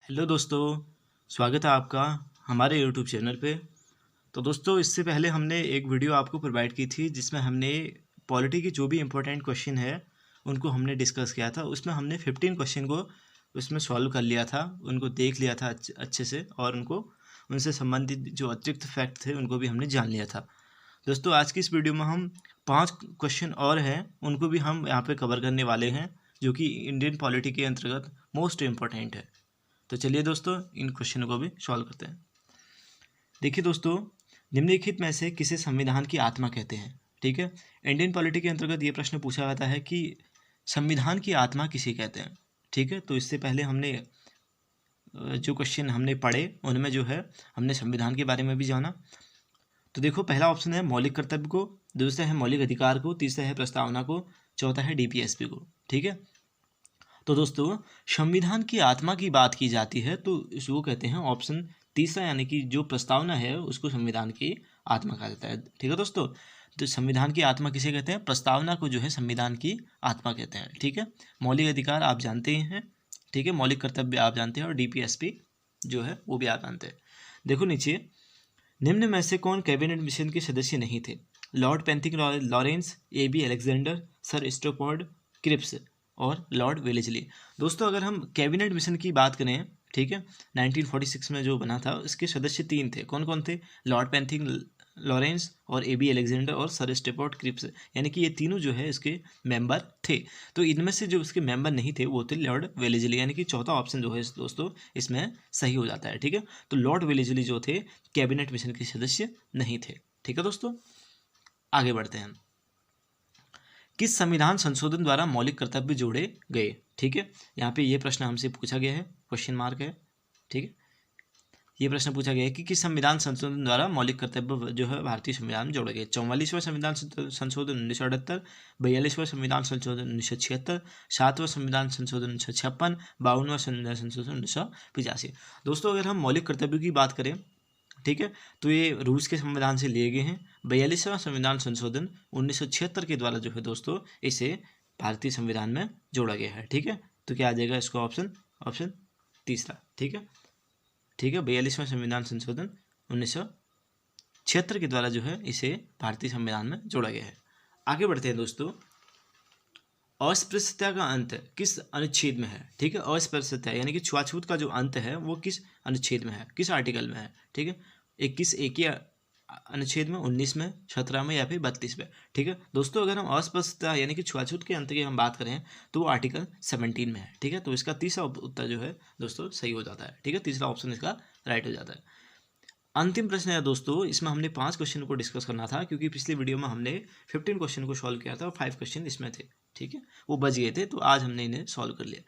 Hello दोस्तों, स्वागत है आपका हमारे यूट्यूब चैनल पे। तो दोस्तों, इससे पहले हमने एक वीडियो आपको प्रोवाइड की थी जिसमें हमने पॉलिटी के जो भी इम्पोर्टेंट क्वेश्चन है उनको हमने डिस्कस किया था। उसमें हमने 15 क्वेश्चन को उसमें सॉल्व कर लिया था, उनको देख लिया था अच्छे से, और उनसे संबंधित जो अतिरिक्त फैक्ट थे उनको भी हमने जान लिया था। दोस्तों, आज की इस वीडियो में हम 5 क्वेश्चन और हैं, उनको भी हम यहाँ पे कवर करने वाले हैं, जो कि इंडियन पॉलिटी के अंतर्गत मोस्ट इम्पोर्टेंट है। तो चलिए दोस्तों, इन क्वेश्चनों को भी सॉल्व करते हैं। देखिए दोस्तों, निम्नलिखित में से किसे संविधान की आत्मा कहते हैं? ठीक है, इंडियन पॉलिटी के अंतर्गत ये प्रश्न पूछा जाता है कि संविधान की आत्मा किसे कहते हैं। ठीक है, तो इससे पहले हमने जो क्वेश्चन हमने पढ़े उनमें जो है हमने संविधान के बारे में भी जाना। तो देखो, पहला ऑप्शन है मौलिक कर्तव्य को, दूसरा है मौलिक अधिकार को, तीसरा है प्रस्तावना को, चौथा है डीपीएसपी को। ठीक है, तो दोस्तों, संविधान की आत्मा की बात की जाती है तो इसको कहते हैं ऑप्शन तीसरा, यानी कि जो प्रस्तावना है उसको संविधान की आत्मा कहा जाता है। ठीक है दोस्तों, तो संविधान की आत्मा किसे कहते हैं? प्रस्तावना को जो है संविधान की आत्मा कहते हैं। ठीक है, मौलिक अधिकार आप जानते ही हैं, ठीक है, मौलिक कर्तव्य आप जानते हैं, और डीपीएसपी जो है वो भी आप जानते हैं। देखो नीचे, निम्न में से कौन कैबिनेट मिशन के सदस्य नहीं थे? Lord Pethick Lawrence, A V. Alexander, sir Stafford Cripps और लॉर्ड वेलेस्ली। दोस्तों, अगर हम कैबिनेट मिशन की बात करें, ठीक है, 1946 में जो बना था, इसके सदस्य 3 थे। कौन कौन थे? लॉर्ड पेंथिंग लॉरेंस और ए.बी. अलेक्जेंडर और सर स्टोफोर्ड क्रिप्स, यानी कि ये तीनों जो है इसके मेंबर थे। तो इनमें से जो इसके मेंबर नहीं थे वो थे लॉर्ड वेलेस्ली, यानी कि चौथा ऑप्शन जो है दोस्तों इसमें सही हो जाता है। ठीक है, तो लॉर्ड वेलेस्ली जो थे कैबिनेट मिशन के सदस्य नहीं थे। ठीक है दोस्तों, आगे बढ़ते हैं। किस संविधान संशोधन द्वारा मौलिक कर्तव्य जोड़े गए? ठीक है, यहाँ पे ये प्रश्न हमसे पूछा गया है, क्वेश्चन मार्क है। ठीक है, ये प्रश्न पूछा गया है कि किस संविधान संशोधन द्वारा मौलिक कर्तव्य जो है भारतीय संविधान में जोड़े गए? 44वां संविधान संशोधन 1978, 42वां संविधान संशोधन 1976, 7वां संविधान संशोधन 1956, 52वां संविधान संशोधन 1985। दोस्तों, अगर हम मौलिक कर्तव्य की बात करें, ठीक है, तो ये रूस के संविधान से लिए गए हैं। 42वां संविधान संशोधन 1976 के द्वारा जो है दोस्तों इसे भारतीय संविधान में जोड़ा गया है। ठीक है, तो क्या आ जाएगा इसका ऑप्शन? ऑप्शन तीसरा। ठीक है, ठीक है, 42वां संविधान संशोधन 1976 के द्वारा जो है इसे भारतीय संविधान में जोड़ा गया है। आगे बढ़ते हैं दोस्तों। अस्पृश्यता का अंत किस अनुच्छेद में है? ठीक है, अस्पृश्यता यानी कि छुआछूत का जो अंत है वो किस अनुच्छेद में है, किस आर्टिकल में है? ठीक है, 21 एक ही अनुच्छेद में, 19 में, 17 में, या फिर 32 में। ठीक है दोस्तों, अगर हम अस्पृश्यता यानी कि छुआछूत के अंत की हम बात करें तो वो आर्टिकल 17 में है। ठीक है, तो इसका तीसरा उत्तर जो है दोस्तों सही हो जाता है। ठीक है, तीसरा ऑप्शन इसका राइट हो जाता है। अंतिम प्रश्न है दोस्तों, इसमें हमने 5 क्वेश्चन को डिस्कस करना था, क्योंकि पिछली वीडियो में हमने 15 क्वेश्चन को सॉल्व किया था और 5 क्वेश्चन इसमें थे। ठीक है, वो बच गए थे, तो आज हमने इन्हें सॉल्व कर लिया।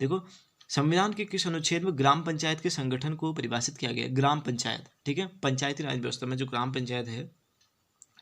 देखो, संविधान के किस अनुच्छेद में ग्राम पंचायत के संगठन को परिभाषित किया गया? ग्राम पंचायत, ठीक है, पंचायती राज व्यवस्था में जो ग्राम पंचायत है,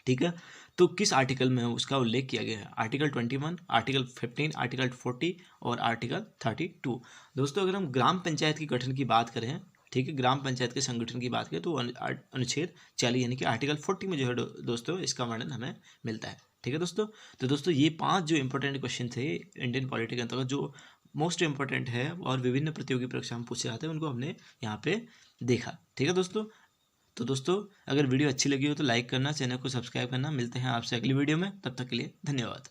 ठीक है, तो किस आर्टिकल में उसका उल्लेख किया गया है? आर्टिकल 21, आर्टिकल 15, आर्टिकल 40 और आर्टिकल 32। दोस्तों, अगर हम ग्राम पंचायत के गठन की बात करें, ठीक है, ग्राम पंचायत के संगठन की बात करें, तो अनुच्छेद 40 यानी कि आर्टिकल 40 में जो है दोस्तों इसका वर्णन हमें मिलता है। ठीक है दोस्तों, तो दोस्तों ये 5 जो इंपॉर्टेंट क्वेश्चन थे इंडियन पॉलिटी के अंतर्गत, जो मोस्ट इंपॉर्टेंट है और विभिन्न प्रतियोगी परीक्षा में पूछे जाते हैं, उनको हमने यहाँ पे देखा। ठीक है दोस्तों, तो दोस्तों अगर वीडियो अच्छी लगी हो तो लाइक करना, चैनल को सब्सक्राइब करना। मिलते हैं आपसे अगली वीडियो में, तब तक के लिए धन्यवाद।